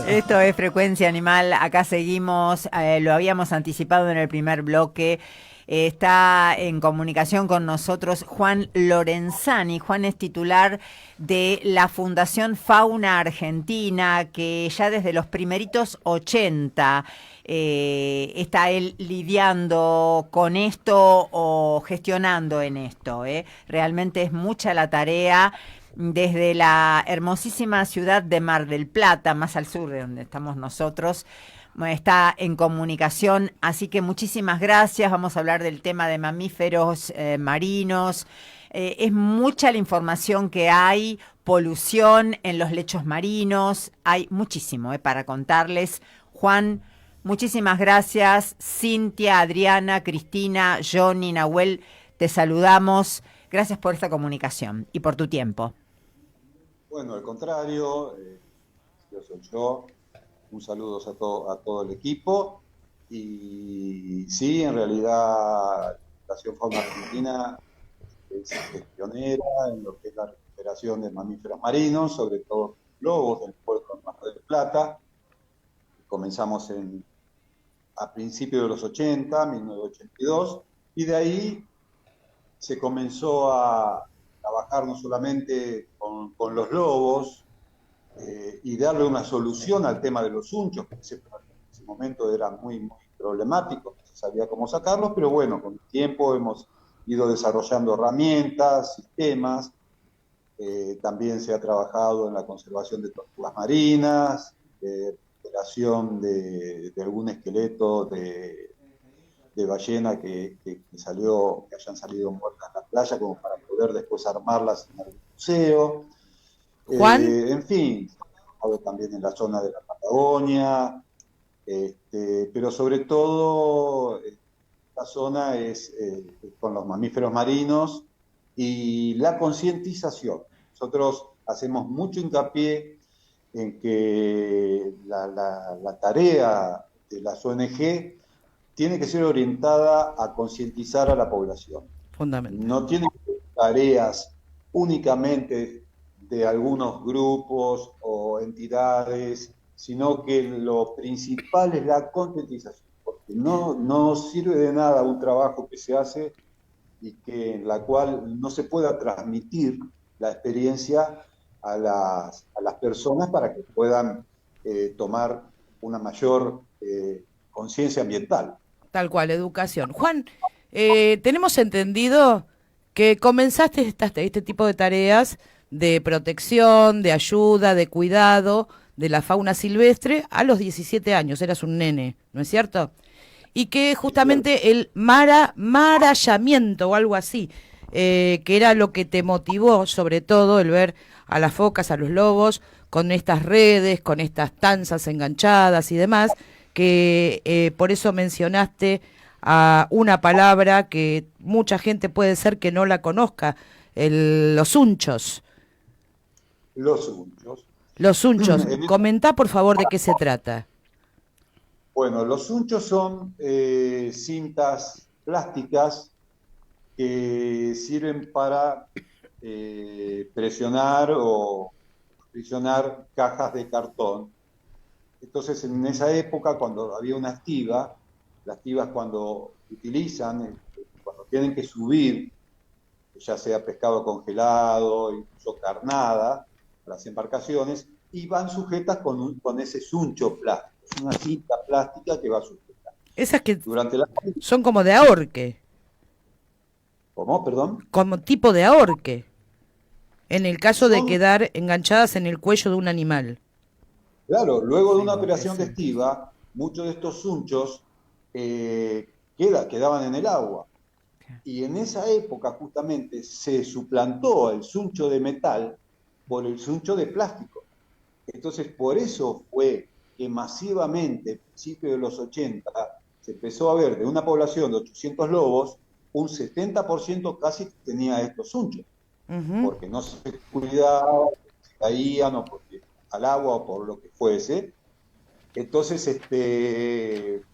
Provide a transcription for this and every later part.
Esto es Frecuencia Animal, acá seguimos, lo habíamos anticipado en el primer bloque. Está en comunicación con nosotros Juan Lorenzani. Juan es titular de la Fundación Fauna Argentina, que ya desde los primeritos 80 está él lidiando con esto o gestionando en esto. Realmente es mucha la tarea desde la hermosísima ciudad de Mar del Plata, más al sur de donde estamos nosotros. Está en comunicación, así que muchísimas gracias. Vamos a hablar del tema de mamíferos marinos. Es mucha la información que hay, polución en los lechos marinos, hay muchísimo para contarles. Juan, muchísimas gracias. Cintia, Adriana, Cristina, Johnny, Nahuel, te saludamos. Gracias por esta comunicación y por tu tiempo. Bueno, al contrario, yo soy yo. Un saludo a todo el equipo. Y sí, en realidad, la Fundación Fauna Argentina es pionera en lo que es la recuperación de mamíferos marinos, sobre todo lobos del puerto de Mar del Plata. Comenzamos a principios de los 80, 1982, y de ahí se comenzó a trabajar no solamente con los lobos y darle una solución al tema de los unchos, que en ese momento era muy, muy problemático, no se sabía cómo sacarlos, pero bueno, con el tiempo hemos ido desarrollando herramientas, sistemas. También se ha trabajado en la conservación de tortugas marinas, recuperación de algún esqueleto de ballena que hayan salido muertas en la playa, como para poder después armarlas en el museo. Juan, En fin, también en la zona de la Patagonia, pero sobre todo esta zona es con los mamíferos marinos y la concientización. Nosotros hacemos mucho hincapié en que la tarea de las ONG tiene que ser orientada a concientizar a la población. Fundamental. No tiene que ser tareas únicamente de algunos grupos o entidades, sino que lo principal es la concientización, porque no sirve de nada un trabajo que se hace y en la cual no se pueda transmitir la experiencia a las personas para que puedan tomar una mayor conciencia ambiental. Tal cual, educación. Juan, tenemos entendido que comenzaste este tipo de tareas de protección, de ayuda, de cuidado de la fauna silvestre a los 17 años, eras un nene, ¿no es cierto? Y que justamente el marallamiento o algo así, que era lo que te motivó, sobre todo el ver a las focas, a los lobos, con estas redes, con estas tanzas enganchadas y demás, que por eso mencionaste a una palabra que mucha gente puede ser que no la conozca, los unchos. Los unchos. Los unchos, comentá por favor de qué se trata. Bueno, los unchos son cintas plásticas que sirven para presionar o presionar cajas de cartón. Entonces, en esa época, cuando había una estiba, las tibas cuando utilizan, cuando tienen que subir, ya sea pescado congelado, incluso carnada, las embarcaciones, y van sujetas con ese suncho plástico. Es una cinta plástica que va sujeta. Esas que Durante la... son como de ahorque, ¿Cómo? Perdón. como tipo de ahorque, en el caso de Son, quedar enganchadas en el cuello de un animal. claro, luego de una Sí, operación de sí. estiba, muchos de estos sunchos quedaban en el agua. Y en esa época justamente se suplantó el suncho de metal por el suncho de plástico. Entonces, por eso fue que masivamente, a principios de los 80, se empezó a ver de una población de 800 lobos, un 70% casi tenía estos sunchos, Ujú. porque no se cuidaba, se caían o porque al agua o por lo que fuese. Entonces,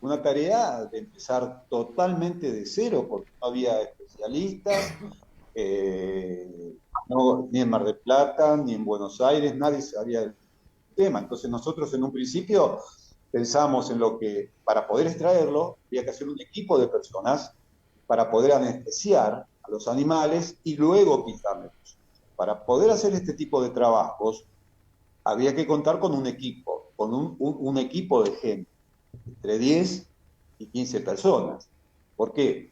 una tarea de empezar totalmente de cero, porque no había especialistas, ni en Mar del Plata, ni en Buenos Aires, nadie sabía ecosistema. Entonces nosotros en un principio pensamos en lo que, para poder extraerlo, había que hacer un equipo de personas para poder anestesiar a los animales y luego quitarlos. Para poder hacer este tipo de trabajos, había que contar con un equipo, con un equipo de gente, entre 10 y 15 personas. ¿Por qué?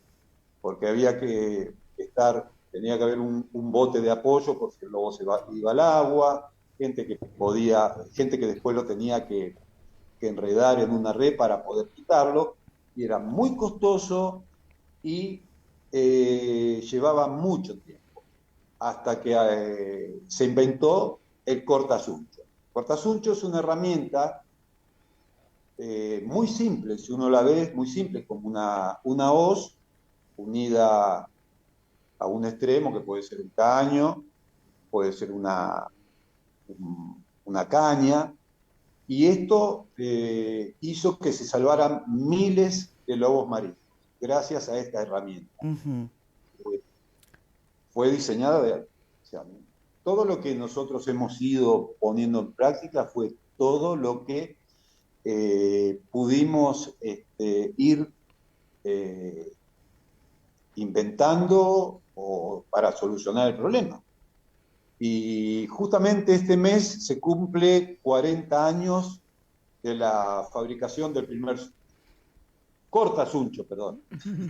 Porque había que tenía que haber un bote de apoyo por si el lobo iba al agua, gente que después lo tenía que enredar en una red para poder quitarlo, y era muy costoso y llevaba mucho tiempo, hasta que se inventó el cortasuncho. El cortasuncho es una herramienta muy simple, si uno la ve, es muy simple, como una hoz unida a un extremo, que puede ser un caño, puede ser una caña, y esto hizo que se salvaran miles de lobos marinos, gracias a esta herramienta. Uh-huh. Fue diseñada o sea, todo lo que nosotros hemos ido poniendo en práctica fue todo lo que pudimos ir inventando para solucionar el problema. Y justamente este mes se cumple 40 años de la fabricación del primer cortasuncho,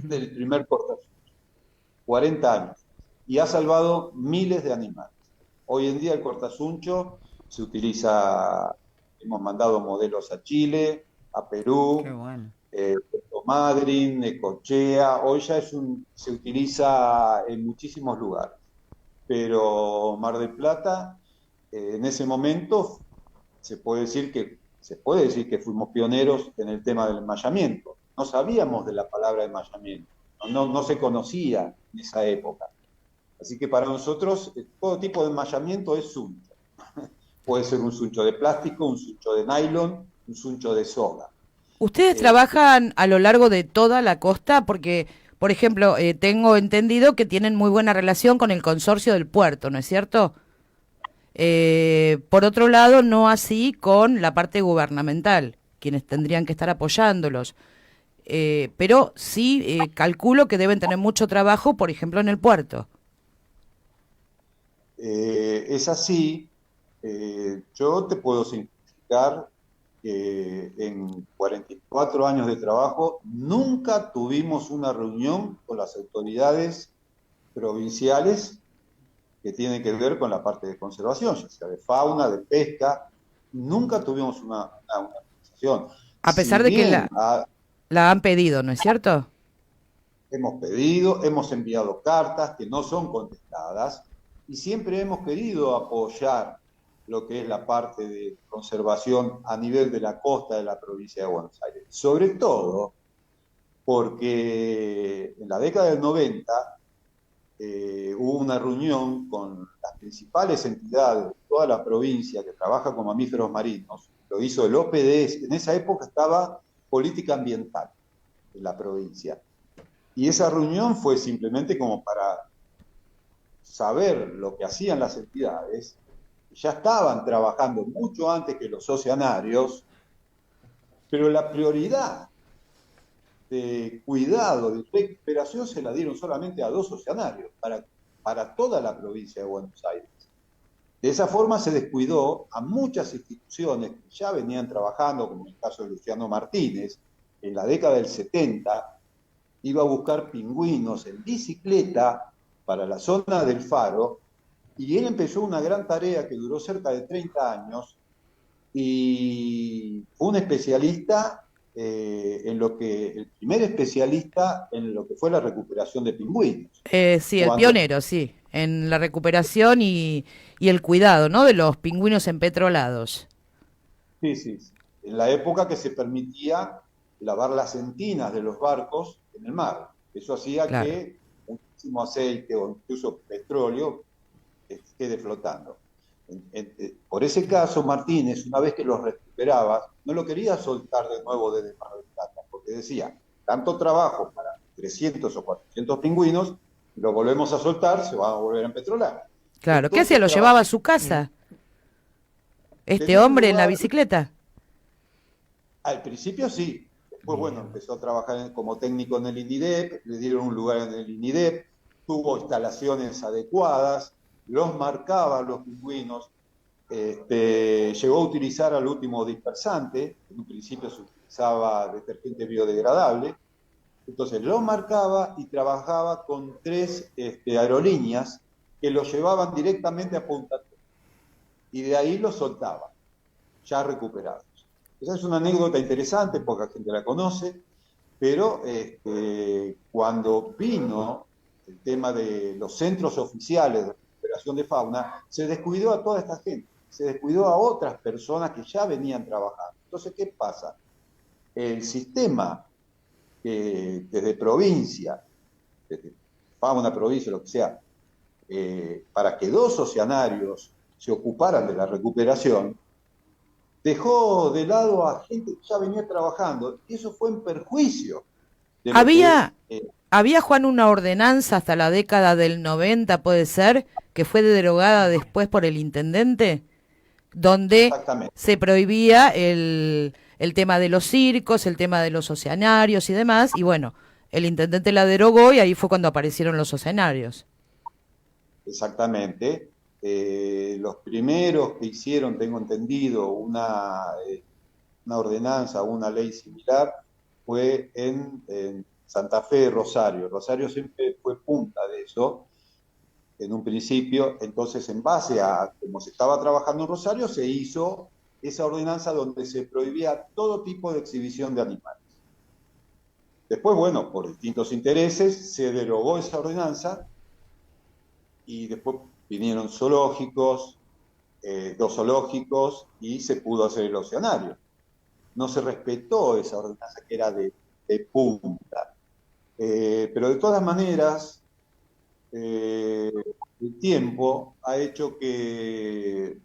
del primer cortasuncho. 40 años. Y ha salvado miles de animales. Hoy en día el cortasuncho se utiliza, hemos mandado modelos a Chile, a Perú, Qué bueno. Puerto Madryn, Necochea, hoy ya se utiliza en muchísimos lugares. Pero Mar del Plata, en ese momento, se puede decir que fuimos pioneros en el tema del enmayamiento. No sabíamos de la palabra enmayamiento, no se conocía en esa época. Así que para nosotros todo tipo de enmayamiento es suncho. Puede ser un suncho de plástico, un suncho de nylon, un suncho de soga. ¿Ustedes trabajan a lo largo de toda la costa? Porque, por ejemplo, tengo entendido que tienen muy buena relación con el consorcio del puerto, ¿no es cierto? Por otro lado, no así con la parte gubernamental, quienes tendrían que estar apoyándolos. Pero sí calculo que deben tener mucho trabajo, por ejemplo, en el puerto. Es así. Yo te puedo simplificar que en 44 años de trabajo nunca tuvimos una reunión con las autoridades provinciales que tienen que ver con la parte de conservación, ya sea de fauna, de pesca. Nunca tuvimos una conversación. A pesar de que la han pedido, ¿no es cierto? Hemos pedido, hemos enviado cartas que no son contestadas, y siempre hemos querido apoyar lo que es la parte de conservación a nivel de la costa de la provincia de Buenos Aires. Sobre todo porque en la década del 90 hubo una reunión con las principales entidades de toda la provincia que trabaja con mamíferos marinos. Lo hizo el OPDS. En esa época estaba política ambiental en la provincia. Y esa reunión fue simplemente como para saber lo que hacían las entidades. Ya estaban trabajando mucho antes que los oceanarios, pero la prioridad de cuidado, de recuperación, se la dieron solamente a 2 oceanarios, para toda la provincia de Buenos Aires. De esa forma se descuidó a muchas instituciones que ya venían trabajando, como en el caso de Luciano Martínez, en la década del 70, iba a buscar pingüinos en bicicleta para la zona del Faro, y él empezó una gran tarea que duró cerca de 30 años, y fue un especialista el primer especialista en lo que fue la recuperación de pingüinos. Sí, el pionero, sí, en la recuperación y el cuidado, ¿no?, de los pingüinos empetrolados. Sí. En la época que se permitía lavar las entinas de los barcos en el mar. Eso hacía que muchísimo aceite o incluso petróleo quede flotando. Por ese caso, Martínez, una vez que los recuperaba, no lo quería soltar de nuevo desde Mar del Plata, porque decía, tanto trabajo para 300 o 400 pingüinos, lo volvemos a soltar, se van a volver a empetrolar. Claro, ¿qué hacía? ¿Lo llevaba a su casa? este Tenía un hombre en la lugar, bicicleta. al principio sí, después bueno, empezó a trabajar como técnico en el INIDEP, le dieron un lugar en el INIDEP, tuvo instalaciones adecuadas, los marcaba los pingüinos, llegó a utilizar al último dispersante, en un principio se utilizaba detergente biodegradable, entonces lo marcaba y trabajaba con 3 aerolíneas que lo llevaban directamente a Punta Tena y de ahí lo soltaban, ya recuperados. Esa es una anécdota interesante, poca gente la conoce, pero cuando vino el tema de los centros oficiales de recuperación de fauna, se descuidó a toda esta gente, se descuidó a otras personas que ya venían trabajando. Entonces, ¿qué pasa? El sistema desde provincia, desde fauna, provincia, lo que sea, para que 2 oceanarios se ocuparan de la recuperación, dejó de lado a gente que ya venía trabajando, y eso fue en perjuicio de lo que es. Había, había, Juan, una ordenanza hasta la década del 90, puede ser, que fue derogada después por el intendente, donde Exactamente, se prohibía el tema de los circos, el tema de los oceanarios y demás, y bueno, el intendente la derogó y ahí fue cuando aparecieron los oceanarios. exactamente. Los primeros que hicieron, tengo entendido, una ordenanza, una ley similar, fue en Santa Fe, Rosario. Rosario siempre fue punta de eso, en un principio. Entonces, en base a cómo se estaba trabajando en Rosario, se hizo esa ordenanza donde se prohibía todo tipo de exhibición de animales. Después, bueno, por distintos intereses, se derogó esa ordenanza y después vinieron zoológicos, 2 zoológicos, y se pudo hacer el oceanario. No se respetó esa ordenanza que era de punta. Pero de todas maneras, el tiempo ha hecho que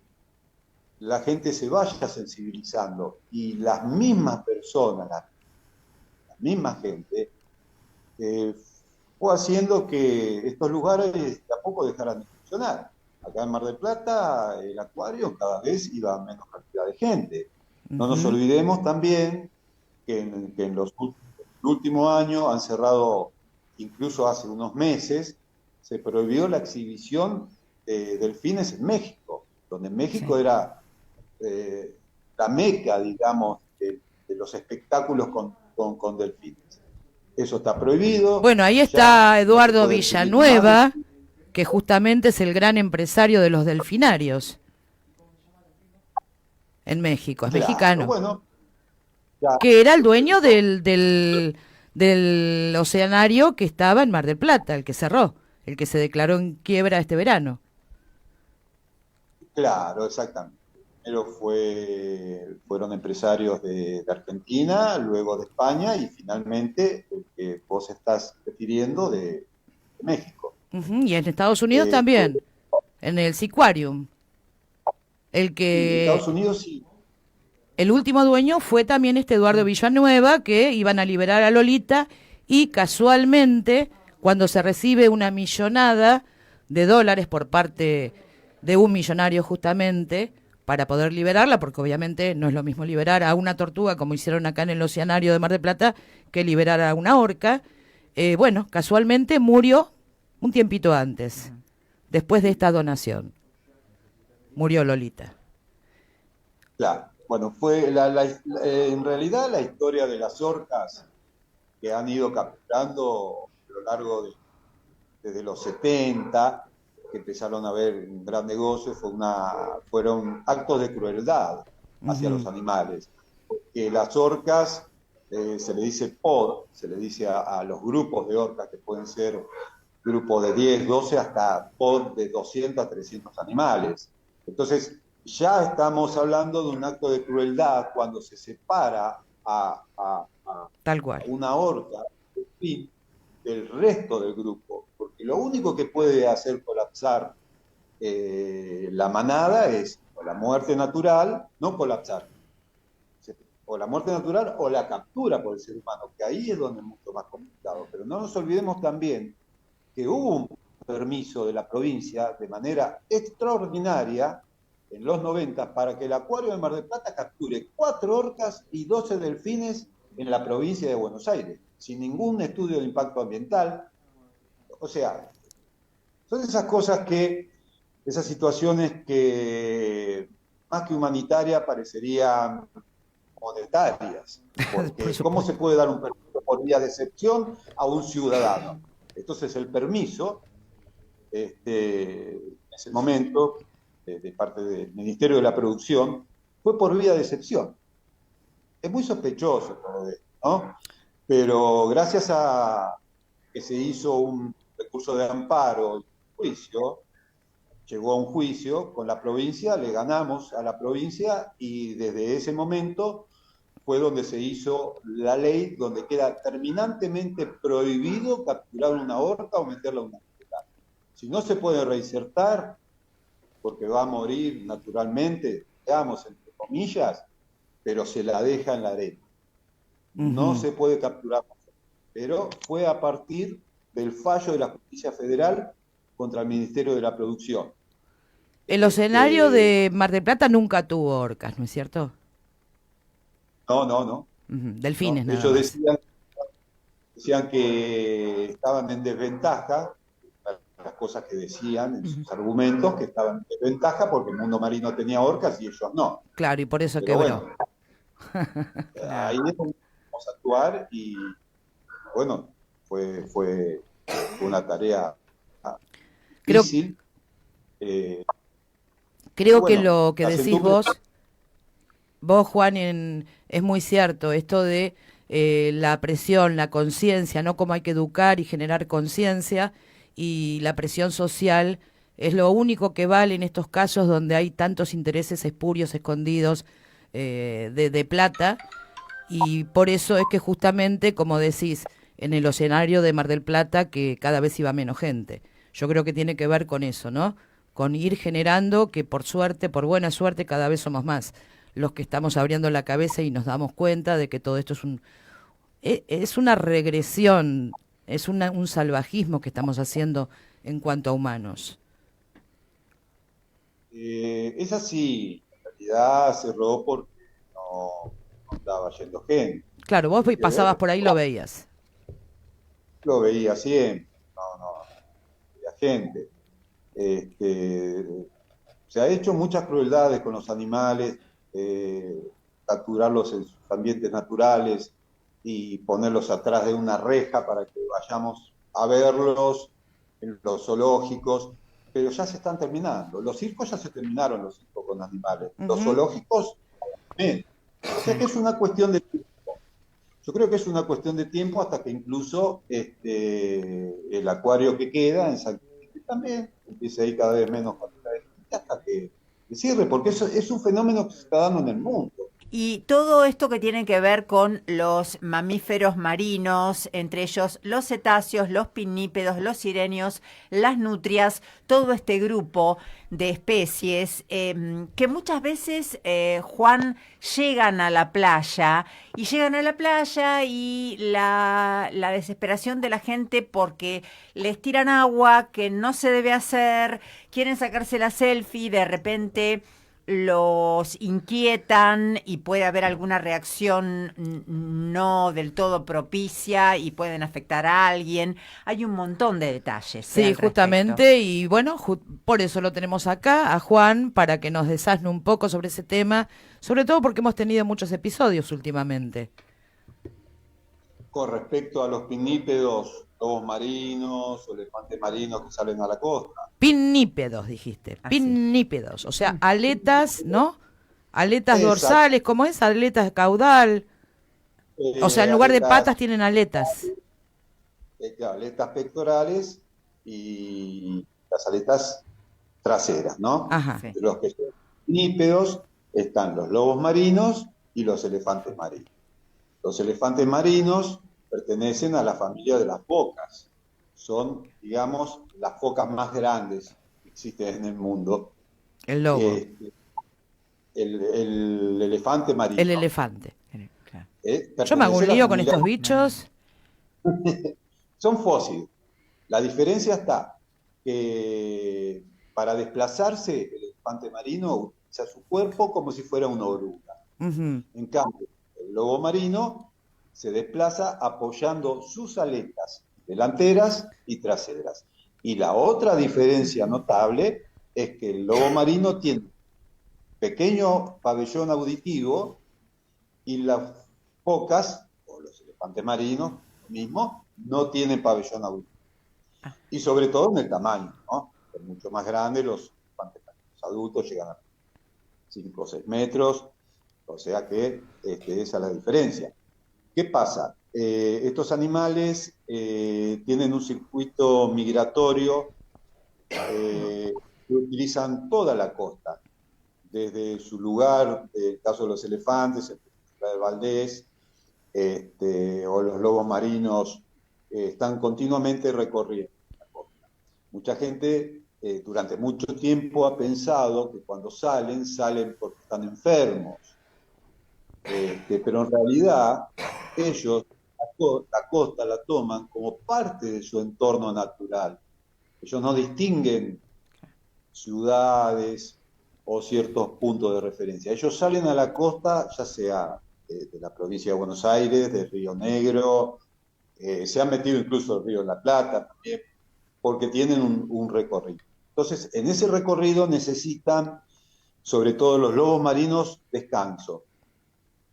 la gente se vaya sensibilizando y las mismas personas, la misma gente, eh, fue haciendo que estos lugares de a poco dejaran de funcionar. Acá en Mar del Plata, el acuario cada vez iba a menos cantidad de gente. No nos Ujú. olvidemos también que en los últimos años han cerrado, incluso hace unos meses, se prohibió la exhibición de delfines en México, donde México Sí. era la meca, digamos, de los espectáculos con delfines. Eso está prohibido, Bueno, ahí ya está no se Eduardo puede exhibir más Villanueva, delfines. que justamente es el gran empresario de los delfinarios en México, es Claro, mexicano, bueno, ya que era el dueño empezó. del oceanario que estaba en Mar del Plata, el que cerró, el que se declaró en quiebra este verano. Claro, exactamente. Primero fueron empresarios de Argentina, luego de España y finalmente el que vos estás refiriendo de México. Ujú, y en Estados Unidos Este, también, en el Seaquarium. El y que Estados Unidos sí, el último dueño fue también este Eduardo Villanueva, que iban a liberar a Lolita y casualmente, cuando se recibe una millonada de dólares por parte de un millonario justamente, para poder liberarla, porque obviamente no es lo mismo liberar a una tortuga, como hicieron acá en el Oceanario de Mar del Plata, que liberar a una orca, bueno, casualmente murió un tiempito antes, después de esta donación. Murió Lolita. claro. Bueno, en realidad la historia de las orcas que han ido capturando a lo largo desde los 70, que empezaron a ver un gran negocio, fueron actos de crueldad hacia los Ujú. animales. Que las orcas, se le dice pod, se le dice a los grupos de orcas, que pueden ser grupos de 10, 12, hasta pod de 200 a 300 animales. Entonces, ya estamos hablando de un acto de crueldad cuando se separa a Tal cual. una orca del resto del grupo, porque lo único que puede hacer colapsar la manada es o la muerte natural, no colapsar, o la muerte natural o la captura por el ser humano, que ahí es donde es mucho más complicado. Pero no nos olvidemos también que hubo un permiso de la provincia de manera extraordinaria en los 90 para que el acuario de Mar del Plata capture 4 orcas y 12 delfines en la provincia de Buenos Aires, sin ningún estudio de impacto ambiental. O sea, son esas cosas esas situaciones que más que humanitarias parecerían monetarias, porque ¿cómo se puede dar un permiso por vía de excepción a un ciudadano? Entonces el permiso, en ese momento, de parte del Ministerio de la Producción, fue por vía de excepción. Es muy sospechoso todo esto, ¿no? Pero gracias a que se hizo un recurso de amparo, juicio, llegó a un juicio con la provincia, le ganamos a la provincia y desde ese momento fue donde se hizo la ley donde queda terminantemente prohibido capturar una orca o meterla a una vegetal. Si no se puede reinsertar, porque va a morir naturalmente, digamos, entre comillas, pero se la deja en la arena. No se puede capturar, pero fue a partir del fallo de la Justicia Federal contra el Ministerio de la Producción. El escenario de Mar del Plata nunca tuvo orcas, ¿no es cierto? No. Delfines, no. Nada Ellos más. decían que estaban en desventaja, las cosas que decían en sus argumentos, que estaban en desventaja porque el mundo marino tenía orcas y ellos no. Claro, y por eso Pero quebró. Bueno, ahí vamos a actuar y bueno, fue una tarea difícil. Creo bueno, que lo que decís sentó vos, Juan, es muy cierto, esto de la presión, la conciencia, ¿no? Cómo hay que educar y generar conciencia, y la presión social es lo único que vale en estos casos donde hay tantos intereses espurios escondidos de plata, y por eso es que justamente, como decís, en el escenario de Mar del Plata, que cada vez iba menos gente. Yo creo que tiene que ver con eso, ¿no? Con ir generando que por suerte, por buena suerte, cada vez somos más los que estamos abriendo la cabeza y nos damos cuenta de que todo esto es una regresión, es un salvajismo que estamos haciendo en cuanto a humanos. es así, en realidad cerró porque no estaba yendo gente. Claro, vos pasabas por ahí y lo veías. Lo veía siempre, no veía gente. Se ha hecho muchas crueldades con los animales, capturarlos en sus ambientes naturales y ponerlos atrás de una reja para que vayamos a verlos en los zoológicos, pero ya se están terminando. Los circos ya se terminaron, los circos con animales. Los zoológicos también. O sea que es una cuestión de tiempo. Yo creo que es una cuestión de tiempo hasta que incluso el acuario que queda en San Cristóbal también empiece a ir cada vez menos hasta que cierre, porque eso es un fenómeno que se está dando en el mundo. Y todo esto que tiene que ver con los mamíferos marinos, entre ellos los cetáceos, los pinnípedos, los sirenios, las nutrias, todo este grupo de especies que muchas veces, Juan, llegan a la playa y la desesperación de la gente porque les tiran agua que no se debe hacer, quieren sacarse la selfie, de repente los inquietan y puede haber alguna reacción no del todo propicia y pueden afectar a alguien. Hay un montón de detalles. Sí, justamente, y bueno, por eso lo tenemos acá, a Juan, para que nos desasne un poco sobre ese tema, sobre todo porque hemos tenido muchos episodios últimamente. Con respecto a los pinnípedos, lobos marinos o elefantes marinos que salen a la costa. Pinnípedos, dijiste. Pinnípedos. O sea, aletas, ¿no? Aletas Exacto. dorsales, ¿cómo es? Aletas caudal. O sea, en lugar de patas tienen aletas. Claro, aletas pectorales y las aletas traseras, ¿no? Ajá. De los que son pinnípedos están los lobos marinos y los elefantes marinos. Los elefantes marinos pertenecen a la familia de las focas. Son, digamos, las focas más grandes que existen en el mundo. El lobo. El elefante marino. El elefante. Yo me hago un lío con estos bichos. Son fósiles. La diferencia está que para desplazarse el elefante marino sea, su cuerpo como si fuera una oruga. Ujú. En cambio, el lobo marino se desplaza apoyando sus aletas delanteras y traseras. Y la otra diferencia notable es que el lobo marino tiene un pequeño pabellón auditivo y las focas, o los elefantes marinos, lo mismo, no tienen pabellón auditivo. Y sobre todo en el tamaño, ¿no? Es mucho más grande, los elefantes marinos adultos llegan a 5 o 6 metros, o sea que esa es la diferencia. ¿Qué pasa? Estos animales tienen un circuito migratorio que utilizan toda la costa, desde su lugar, el caso de los elefantes, en la de Valdés, o los lobos marinos, están continuamente recorriendo la costa. Mucha gente durante mucho tiempo ha pensado que cuando salen porque están enfermos, pero en realidad ellos la costa la toman como parte de su entorno natural. Ellos no distinguen ciudades o ciertos puntos de referencia. Ellos salen a la costa, ya sea de la provincia de Buenos Aires, de Río Negro, se han metido incluso el Río de la Plata también, porque tienen un recorrido. Entonces, en ese recorrido necesitan, sobre todo los lobos marinos, descanso.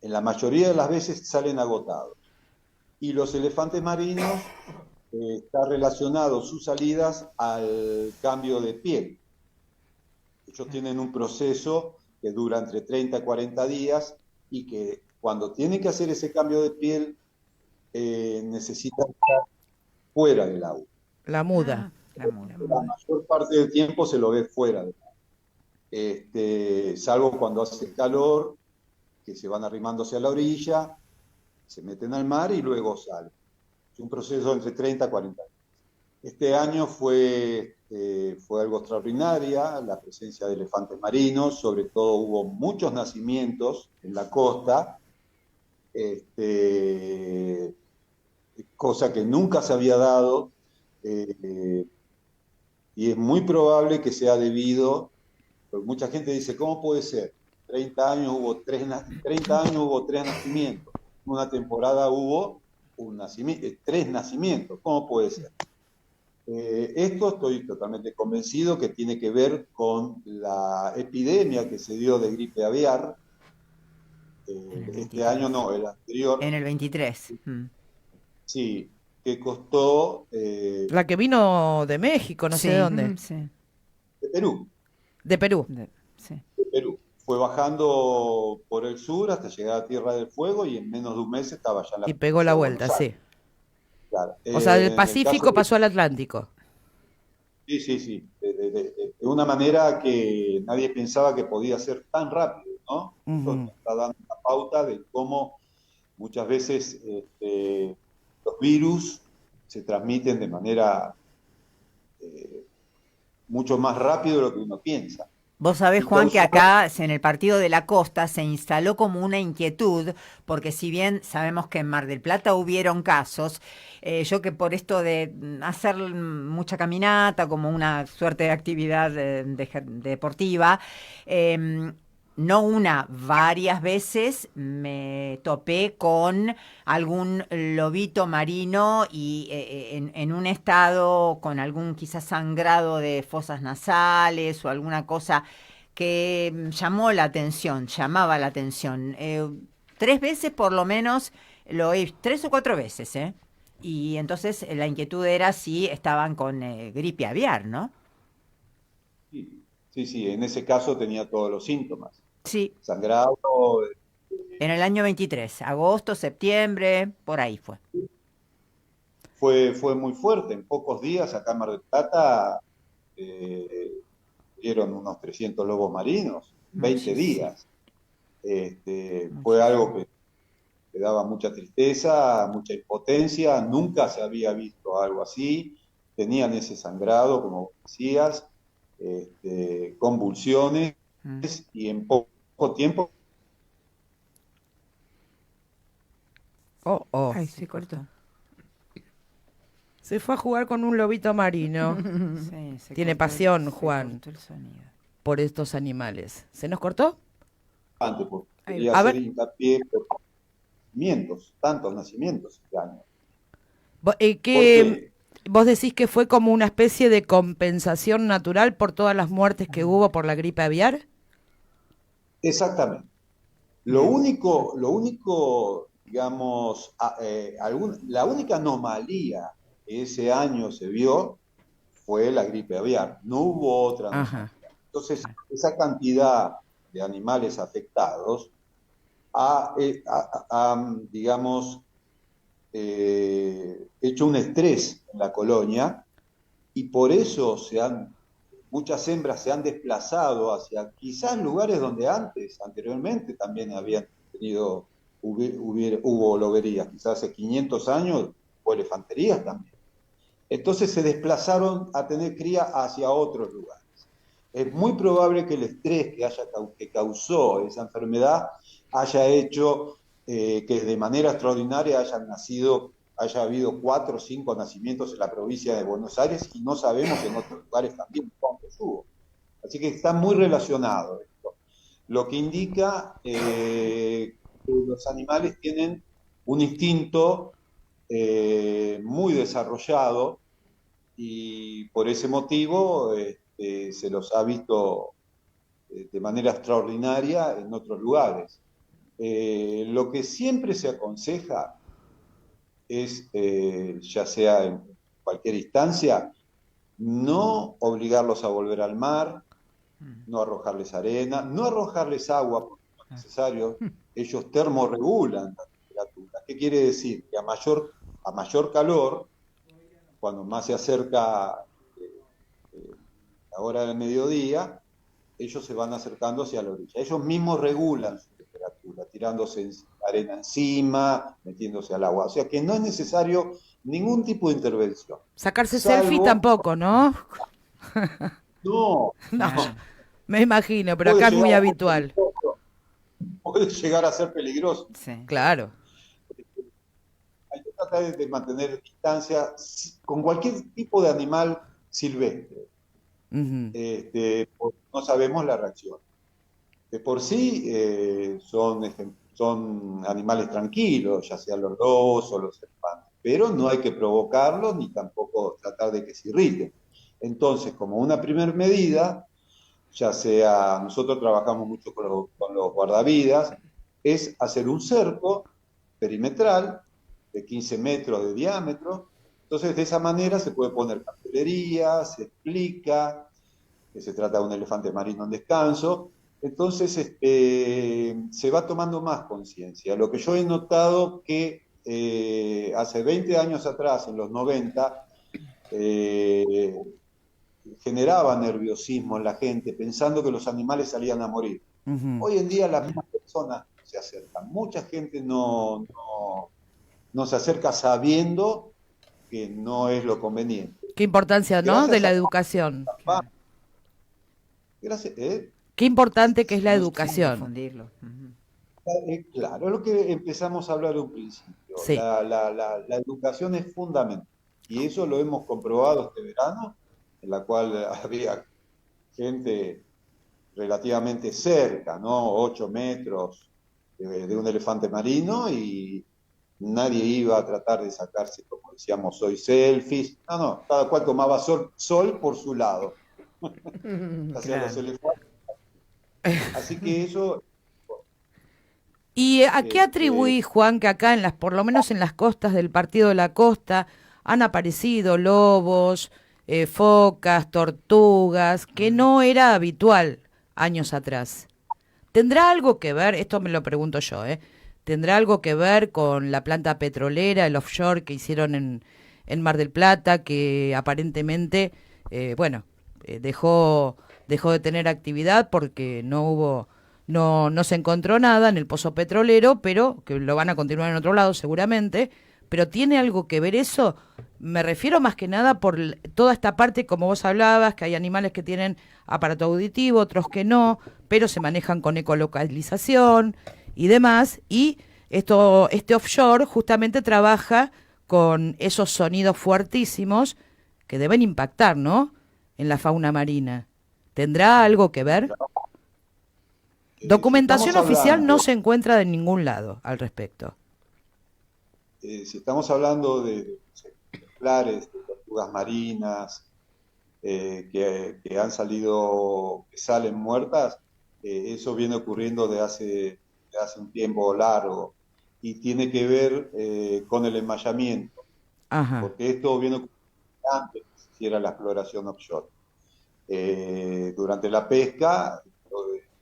En la mayoría de las veces salen agotados. Y los elefantes marinos está relacionado sus salidas al cambio de piel. Ellos tienen un proceso que dura entre 30 y 40 días y que cuando tienen que hacer ese cambio de piel necesitan estar fuera del agua. La muda. La mula. La mayor parte del tiempo se lo ve fuera del agua. Salvo cuando hace calor, que se van arrimándose a la orilla, se meten al mar y luego salen. Es un proceso entre 30 y 40 días. Este año fue algo extraordinaria, la presencia de elefantes marinos, sobre todo hubo muchos nacimientos en la costa, cosa que nunca se había dado, y es muy probable que sea debido, porque mucha gente dice, ¿cómo puede ser? 30 años hubo 3 nacimientos, en una temporada hubo 3 nacimientos, ¿cómo puede ser? Esto estoy totalmente convencido que tiene que ver con la epidemia que se dio de gripe aviar. Este año no, el anterior. En el 23. Sí, que costó La que vino de México, no sé de dónde. Sí. de Perú, De Perú. Sí. de Perú. Fue bajando por el sur hasta llegar a Tierra del Fuego y en menos de un mes estaba ya en la Y pegó la provincia de vuelta, Buenos sí. Aires. Claro. O sea, del En el caso Pacífico pasó al Atlántico. sí, de una manera que nadie pensaba que podía ser tan rápido, ¿no? Esto Ujú. nos está dando una pauta de cómo muchas veces los virus se transmiten de manera mucho más rápido de lo que uno piensa. Vos sabés, Y Juan, que causó, acá en el partido de la costa se instaló como una inquietud, porque si bien sabemos que en Mar del Plata hubieron casos, yo que por esto de hacer mucha caminata, como una suerte de actividad deportiva, eh, no una, varias veces me topé con algún lobito marino y en un estado con algún quizás sangrado de fosas nasales o alguna cosa que llamaba la atención. 3 veces por lo menos, 3 o 4 veces, ¿eh? Y entonces la inquietud era si estaban con gripe aviar, ¿no? sí, en ese caso tenía todos los síntomas. Sí, Sangrado, en el año 23, agosto, septiembre, por ahí fue. fue muy fuerte. En pocos días acá en Mar del Plata eh, dieron unos 300 lobos marinos, 20 Muchísimo, días. Fue algo muchísimo. que daba mucha tristeza, mucha impotencia, nunca se había visto algo así, tenían ese sangrado, como decías, convulsiones, Mm. y en poco tiempo Oh, oh. Ay, se cortó. Se fue a jugar con un lobito marino. Sí, Tiene pasión, se Juan. cortó el sonido. por estos animales. ¿Se nos cortó? Antes, porque Ahí quería A hacer ver, hincapié por nacimientos, tantos nacimientos este año. ¿Por que qué? vos decís que fue como una especie de compensación natural por todas las muertes que hubo por la gripe aviar. Exactamente. Bien. Lo único, digamos, la única anomalía que ese año se vio fue la gripe aviar. No hubo otra anomalía. Ajá. Entonces, esa cantidad de animales afectados digamos, hecho un estrés en la colonia y por eso muchas hembras se han desplazado hacia quizás lugares donde anteriormente también habían tenido, hubo loberías, quizás hace 500 años o elefanterías también. Entonces se desplazaron a tener cría hacia otros lugares. Es muy probable que el estrés que causó esa enfermedad haya hecho que de manera extraordinaria haya habido 4 o 5 nacimientos en la provincia de Buenos Aires y no sabemos en otros lugares también cuántos hubo. Así que está muy relacionado esto. Lo que indica que los animales tienen un instinto muy desarrollado y por ese motivo se los ha visto de manera extraordinaria en otros lugares. Lo que siempre se aconseja es, ya sea en cualquier instancia, no obligarlos a volver al mar, no arrojarles arena, no arrojarles agua porque no es necesario. Ellos termorregulan la temperatura. ¿Qué quiere decir? Que a mayor calor, cuando más se acerca la hora del mediodía, ellos se van acercando hacia la orilla. Ellos mismos regulan su temperatura, tirándose arena encima, metiéndose al agua. O sea que no es necesario ningún tipo de intervención. Sacarse selfie Salvo, tampoco, ¿no? no, No, Claro. me imagino, pero puede acá es muy llegar a ser habitual. peligroso, puede llegar a ser peligroso. Sí. Claro. Hay que tratar de mantener distancia con cualquier tipo de animal silvestre. Ujú. Porque no sabemos la reacción. De por sí son animales tranquilos, ya sean los lobos o los elefantes, pero no hay que provocarlos ni tampoco tratar de que se irriten. Entonces, como una primera medida, ya sea, nosotros trabajamos mucho con los guardavidas, es hacer un cerco perimetral de 15 metros de diámetro. Entonces, de esa manera se puede poner cartelería, se explica que se trata de un elefante marino en descanso. Entonces, se va tomando más conciencia. Lo que yo he notado que hace 20 años atrás, en los 90, eh, generaba nerviosismo en la gente, pensando que los animales salían a morir. Ujú. Hoy en día las mismas personas se acercan. Mucha gente no se acerca sabiendo que no es lo conveniente. Qué importancia, ¿no? De Gracias la a educación. Claro. gracias, Qué importante que es la no sé, Sí, educación. difundirlo. Ujú. claro, es lo que empezamos a hablar de un principio. Sí. La educación es fundamental. Y eso lo hemos comprobado este verano, en la cual había gente relativamente cerca, ¿no? 8 metros de un elefante marino y nadie iba a tratar de sacarse, como decíamos hoy, selfies. No, no, cada cual tomaba sol por su lado, hacia los Claro. elefantes. Así que eso, ¿Y a qué este, atribuís, Juan, que acá por lo menos en las costas del Partido de la Costa, han aparecido lobos, focas, tortugas, que no era habitual años atrás? ¿Tendrá algo que ver, esto me lo pregunto yo, ¿tendrá algo que ver con la planta petrolera, el offshore que hicieron en Mar del Plata, que aparentemente, bueno, dejó de tener actividad porque no se encontró nada en el pozo petrolero, pero que lo van a continuar en otro lado seguramente? ¿Pero tiene algo que ver eso? Me refiero más que nada por toda esta parte, como vos hablabas, que hay animales que tienen aparato auditivo, otros que no, pero se manejan con ecolocalización y demás. Y este offshore justamente trabaja con esos sonidos fuertísimos que deben impactar, ¿no? En la fauna marina. ¿Tendrá algo que ver? Documentación si estamos oficial no hablando, se encuentra de ningún lado al respecto. si estamos hablando de ejemplares, de tortugas marinas, que han salido, que salen muertas, eso viene ocurriendo de hace un tiempo largo y tiene que ver con el enmayamiento, Ajá, porque esto viene ocurriendo antes que se hiciera la exploración offshore. Durante la pesca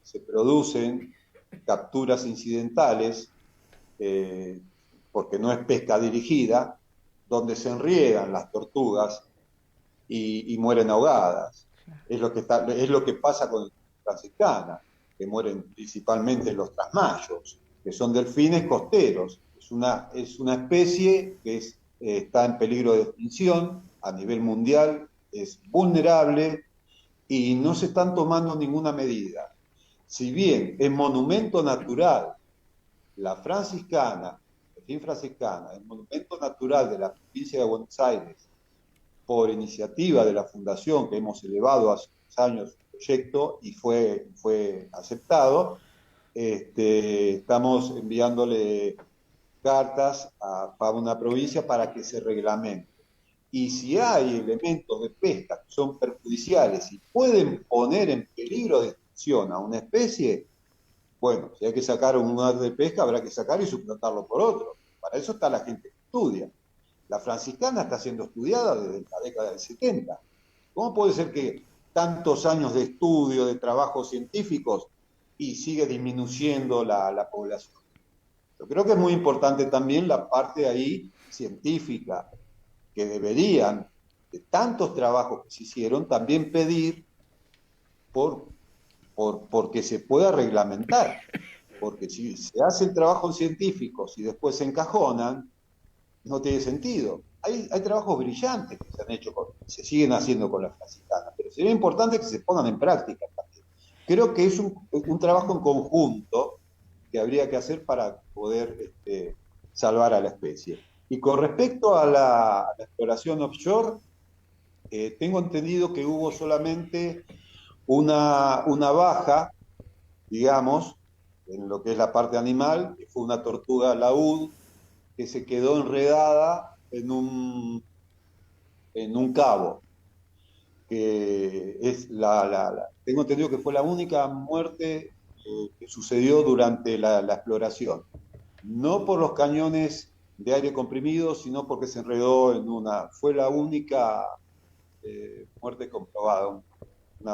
se producen capturas incidentales, eh, porque no es pesca dirigida, donde se enriedan las tortugas y mueren ahogadas. Es lo que pasa con la franciscana, que mueren principalmente los trasmayos, que son delfines costeros. Es una especie que está en peligro de extinción a nivel mundial, es vulnerable y no se están tomando ninguna medida. Si bien es monumento natural, la franciscana, el fin franciscana, el monumento natural de la provincia de Buenos Aires, por iniciativa de la Fundación que hemos elevado hace unos años el proyecto y fue aceptado, estamos enviándole cartas a una provincia para que se reglamente. Y si hay elementos de pesca que son perjudiciales y pueden poner en peligro de extinción a una especie, bueno, si hay que sacar un lugar de pesca, habrá que sacar y suplantarlo por otro. Para eso está la gente que estudia. La franciscana está siendo estudiada desde la década del 70. ¿Cómo puede ser que tantos años de estudio, de trabajos científicos, y sigue disminuyendo la población? Yo creo que es muy importante también la parte ahí científica, que deberían, de tantos trabajos que se hicieron, también pedir porque se pueda reglamentar. Porque si se hacen trabajos científicos y después se encajonan, no tiene sentido. Hay trabajos brillantes que se han hecho, se siguen haciendo con la franciscana, pero sería importante que se pongan en práctica también. Creo que es un trabajo en conjunto que habría que hacer para poder salvar a la especie. Y con respecto a la exploración offshore, tengo entendido que hubo solamente una baja, digamos, en lo que es la parte animal, que fue una tortuga laúd que se quedó enredada en un cabo, que es tengo entendido que fue la única muerte que sucedió durante la exploración. No por los cañones de aire comprimido, sino porque se enredó fue la única muerte comprobada,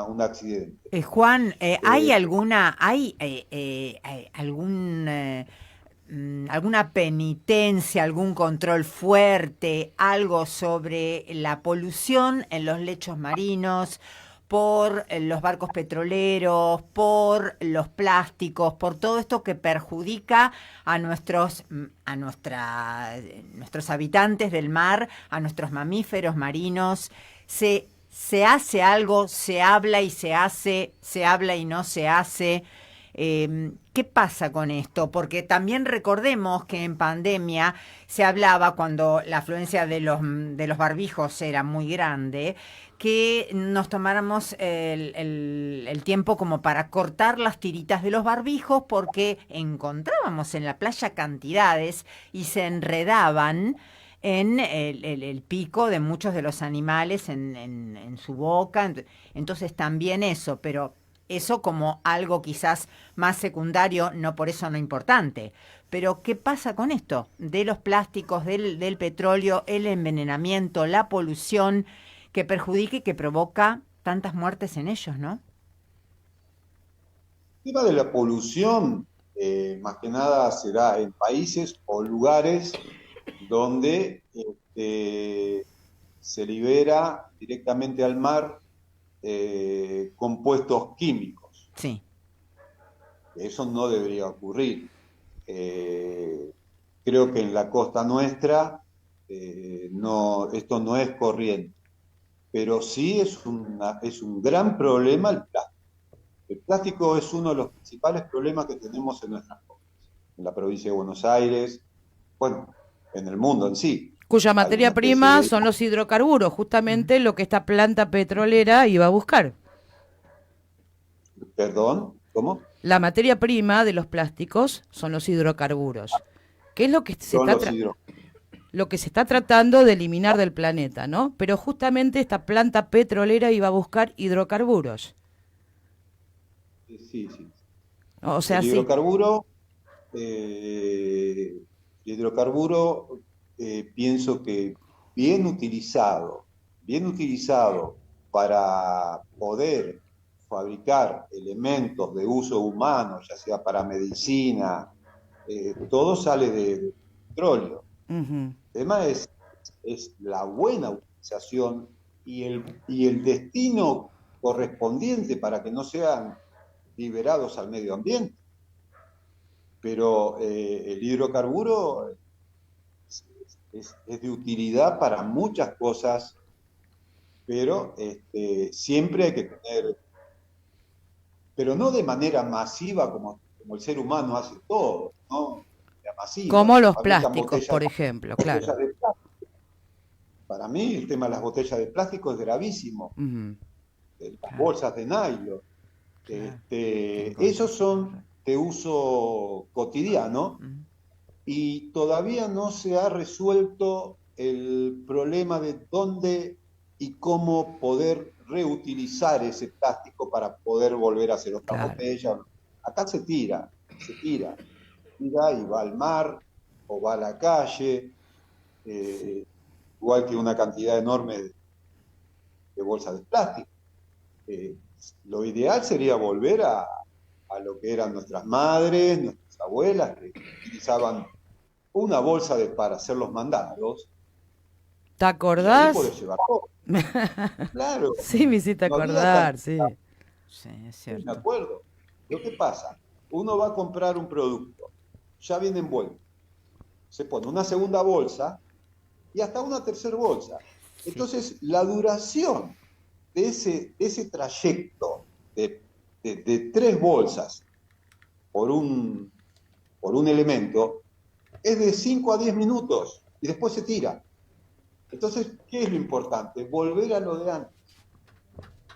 un accidente. Juan, ¿hay Eh, alguna penitencia, algún control fuerte, algo sobre la polución en los lechos marinos por los barcos petroleros, por los plásticos, por todo esto que perjudica a nuestros habitantes del mar, a nuestros mamíferos marinos? ¿Se hace algo, se habla y se hace, se habla y no se hace? ¿Qué pasa con esto? Porque también recordemos que en pandemia se hablaba, cuando la afluencia de los barbijos era muy grande, que nos tomáramos el tiempo como para cortar las tiritas de los barbijos, porque encontrábamos en la playa cantidades y se enredaban en el pico de muchos de los animales, en su boca. Entonces también eso, pero eso como algo quizás más secundario, no por eso no importante. Pero ¿qué pasa con esto? De los plásticos, del petróleo, el envenenamiento, la polución que perjudica y que provoca tantas muertes en ellos, ¿no? El tema de la polución, más que nada, será en países o lugares donde se libera directamente al mar compuestos químicos. Sí. Eso no debería ocurrir. Creo que en la costa nuestra esto no es corriente, pero sí es un gran problema el plástico. El plástico es uno de los principales problemas que tenemos en nuestras costas, en la provincia de Buenos Aires, bueno, en el mundo en sí. Cuya Hay materia una especie prima son los hidrocarburos, justamente lo que esta planta petrolera iba a buscar. Perdón, ¿cómo? La materia prima de los plásticos son los hidrocarburos. ¿Qué es lo que se Son está los hidro. lo que se está tratando de eliminar del planeta, ¿no? Pero justamente esta planta petrolera iba a buscar hidrocarburos. Sí, sí. O sea, El sí. hidrocarburo, el hidrocarburo pienso que bien bien utilizado para poder fabricar elementos de uso humano, ya sea para medicina, todo sale de petróleo. Ujú, El tema es la buena utilización y el destino correspondiente para que no sean liberados al medio ambiente. Pero el hidrocarburo es de utilidad para muchas cosas, pero siempre hay que tener, pero no de manera masiva como el ser humano hace todo, ¿no? De manera masiva, como los fabrican plásticos, por ejemplo, claro. botellas de plástico. Para mí el tema de las botellas de plástico es gravísimo, Ujú, las Claro, bolsas de nylon, claro. esos son de uso cotidiano Mm, y todavía no se ha resuelto el problema de dónde y cómo poder reutilizar ese plástico para poder volver a hacer otra claro. botella. Acá tira y va al mar o va a la calle, eh, igual que una cantidad enorme de bolsas de plástico. Eh, lo ideal sería volver a lo que eran nuestras madres, nuestras abuelas, que utilizaban una bolsa para hacer los mandados ¿Te y ahí acordás? podés llevar todo. Claro, Sí, me hiciste no había acordar, cantidad, sí. sí, es sí, me cierto. acuerdo. Lo que pasa, uno va a comprar un producto, ya viene envuelto, se pone una segunda bolsa y hasta una tercera bolsa. Sí. Entonces, la duración de ese trayecto de tres bolsas por por un elemento es de 5 a 10 minutos y después se tira. Entonces, ¿qué es lo importante? Volver a lo de antes,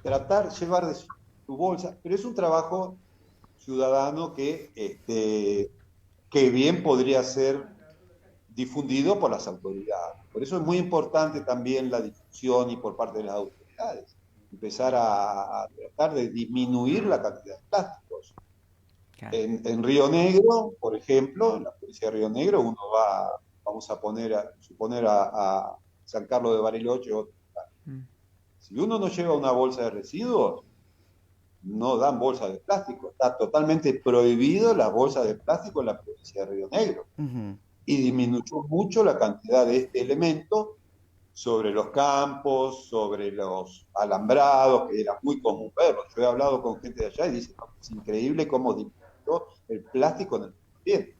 tratar de llevar de su bolsa, pero es un trabajo ciudadano que bien podría ser difundido por las autoridades. Por eso es muy importante también la difusión y por parte de las autoridades, empezar a tratar de disminuir la cantidad de plásticos. Claro. En Río Negro, por ejemplo, en la provincia de Río Negro, vamos a suponer a San Carlos de Bariloche. Mm, Si uno no lleva una bolsa de residuos, no dan bolsa de plástico. Está totalmente prohibido las bolsas de plástico en la provincia de Río Negro. Ujú. Y disminuyó mucho la cantidad de este elemento sobre los campos, sobre los alambrados, que era muy común verlo. Yo he hablado con gente de allá y dicen, no, es increíble cómo disminuyó el plástico en el ambiente.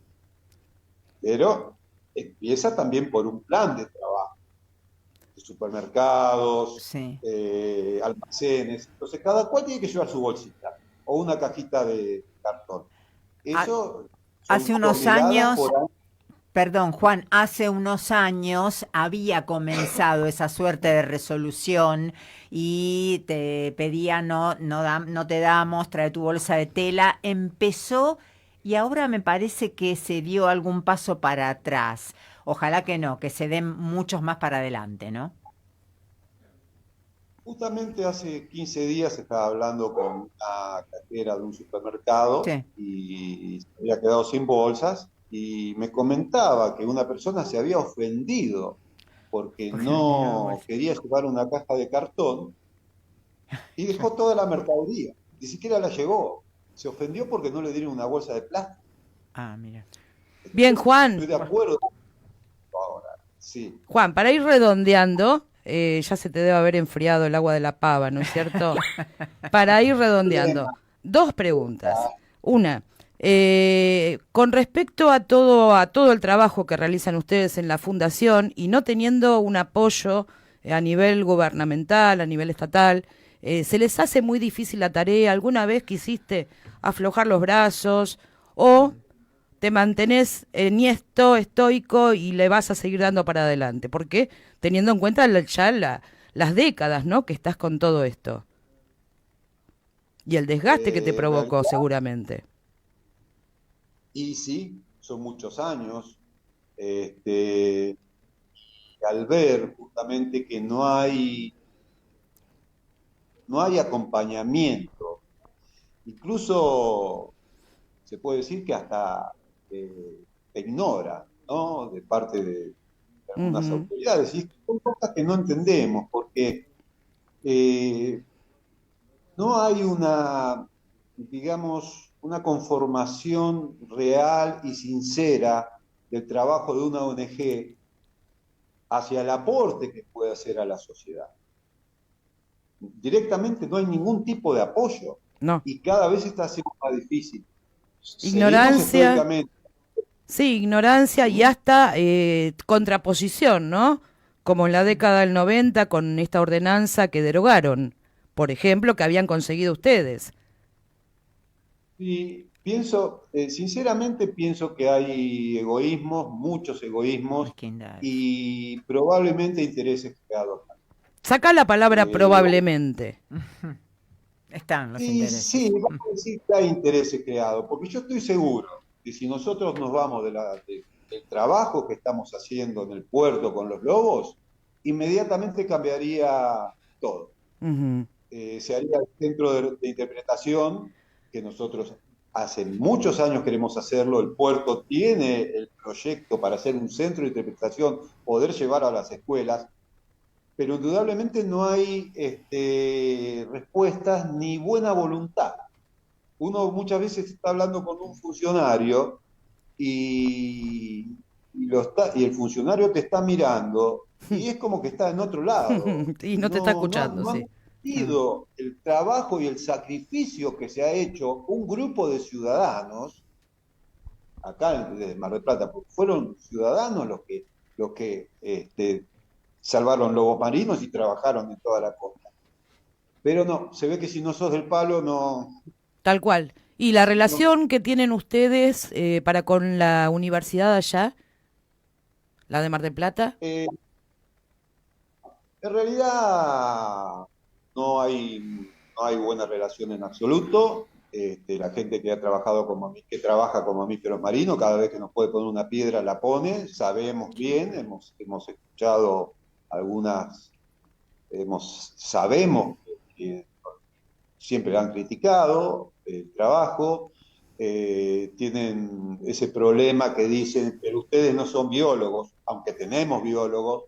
Pero empieza también por un plan de trabajo, de supermercados, sí. almacenes. Entonces, cada cual tiene que llevar su bolsita o una cajita de cartón. Ha- Eso son Hace unos toneladas años, por año. perdón, Juan, hace unos años había comenzado esa suerte de resolución y te pedía no te damos, trae tu bolsa de tela. Empezó y ahora me parece que se dio algún paso para atrás. Ojalá que no, que se den muchos más para adelante, ¿no? Justamente hace 15 días estaba hablando con una cajera de un supermercado Sí. y se había quedado sin bolsas y me comentaba que una persona se había ofendido porque Porque no llevaba no bolsa. quería llevar una caja de cartón y dejó toda la mercadería, ni siquiera la llevó. Se ofendió porque no le dieron una bolsa de plástico. Ah, mira. Bien, Entonces, Juan. estoy de acuerdo ahora, sí. Juan, para ir redondeando, ya se te debe haber enfriado el agua de la pava, ¿no es cierto? Para ir redondeando, Problema. dos preguntas. Una, con respecto a todo el trabajo que realizan ustedes en la fundación y no teniendo un apoyo a nivel gubernamental, a nivel estatal, ¿se les hace muy difícil la tarea? ¿Alguna vez quisiste aflojar los brazos o te mantenés enhiesto, estoico y le vas a seguir dando para adelante? Porque teniendo en cuenta las décadas, ¿no?, que estás con todo esto. Y el desgaste que te En provocó realidad, seguramente. y sí, son muchos años. Este, al ver justamente que no hay acompañamiento, incluso se puede decir que hasta te ignora, ¿no? De parte de algunas Ujú. autoridades. Y son cosas que no entendemos, porque eh, no hay digamos, una conformación real y sincera del trabajo de una ONG hacia el aporte que puede hacer a la sociedad. Directamente no hay ningún tipo de apoyo No. y cada vez está siendo más difícil. Seguimos Ignorancia, estoicamente. sí, ignorancia y ¿Mm? hasta contraposición, ¿no? Como en la década del 90 con esta ordenanza que derogaron, por ejemplo, que habían conseguido ustedes. Y pienso, sinceramente pienso que hay egoísmos, muchos egoísmos Mezquindad. y probablemente intereses creados. Saca la palabra Eh, probablemente. Están los y intereses. sí, vamos a decir que hay intereses creados, porque yo estoy seguro que si nosotros nos vamos del trabajo que estamos haciendo en el puerto con los lobos, inmediatamente cambiaría todo. Ujú. Se haría el centro de interpretación, que nosotros hace muchos años queremos hacerlo, el puerto tiene el proyecto para hacer un centro de interpretación, poder llevar a las escuelas, pero indudablemente no hay respuestas ni buena voluntad. Uno muchas veces está hablando con un funcionario y, y el funcionario te está mirando y es como que está en otro lado. Y no te está No escuchando, han sí. Mm. entendido el trabajo y el sacrificio que se ha hecho un grupo de ciudadanos acá desde Mar del Plata, porque fueron ciudadanos los que salvaron lobos marinos y trabajaron en toda la costa. Pero no, se ve que si no sos del palo, no. Tal cual. ¿Y la no relación que tienen ustedes para con la universidad allá, la de Mar del Plata? eh, en realidad no hay buena relación en absoluto. La gente que ha trabajado que trabaja con mamíferos marinos, cada vez que nos puede poner una piedra la pone, sabemos bien, hemos escuchado algunas, sabemos que siempre han criticado el trabajo, tienen ese problema que dicen, pero ustedes no son biólogos, aunque tenemos biólogos,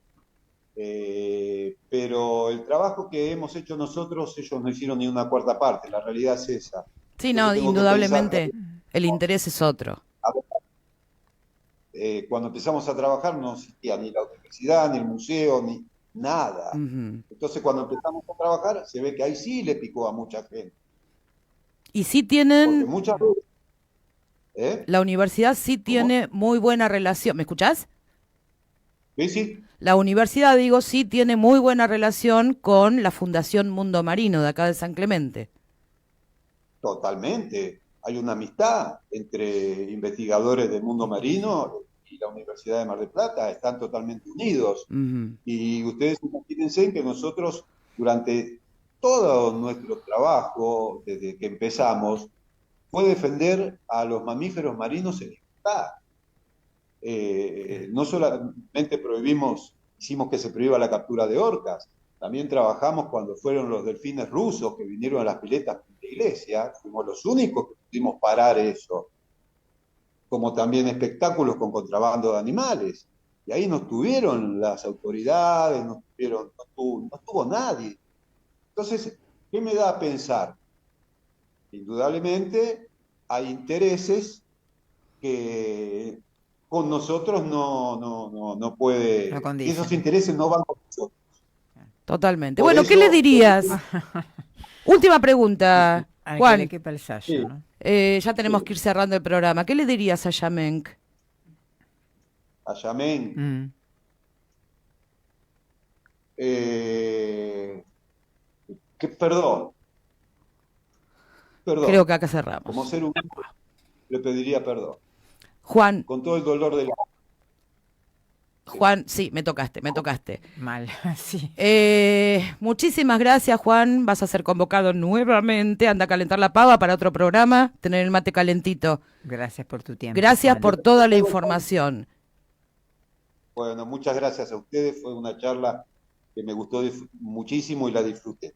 pero el trabajo que hemos hecho nosotros, ellos no hicieron ni una cuarta parte, la realidad es esa. Sí, no, Entonces tengo que pensar que indudablemente el interés es otro. cuando empezamos a trabajar no existía ni la universidad, ni el museo, ni nada. Ujú. Entonces cuando empezamos a trabajar se ve que ahí sí le picó a mucha gente, Y sí porque tienen, muchas veces, ¿eh? la universidad sí ¿Cómo? tiene muy buena relación. ¿Me escuchás? Sí, sí, La universidad, digo, sí tiene muy buena relación con la Fundación Mundo Marino de acá de San Clemente. totalmente. Hay una amistad entre investigadores del mundo marino y la Universidad de Mar del Plata, están totalmente unidos. Ujú. Y ustedes imagínense que nosotros, durante todo nuestro trabajo, desde que empezamos, fue defender a los mamíferos marinos en libertad. No solamente hicimos que se prohíba la captura de orcas, también trabajamos cuando fueron los delfines rusos que vinieron a las piletas de iglesia, fuimos los únicos que pudimos parar eso, como también espectáculos con contrabando de animales. Y ahí no estuvieron las autoridades, no estuvo nadie. Entonces, ¿qué me da a pensar? Indudablemente hay intereses que con nosotros no No puede, y esos condicen. intereses no van con nosotros. Totalmente. Por Bueno, ¿qué le eso, dirías? Última pregunta, Al que le Juan. quepa el sí, sayo, ¿no? Ya tenemos que ir cerrando el programa. ¿Qué le dirías a Yamenk? a Yamén, Mm. eh, Creo perdón, que acá como cerramos. ser humano le pediría perdón, Juan, con todo el dolor del alma. Juan, sí, me tocaste. Mal, sí. Muchísimas gracias, Juan. Vas a ser convocado nuevamente. Anda a calentar la pava para otro programa, tener el mate calentito. Gracias por tu tiempo. Gracias Juan. por toda la información. Bueno, muchas gracias a ustedes. Fue una charla que me gustó muchísimo y la disfruté.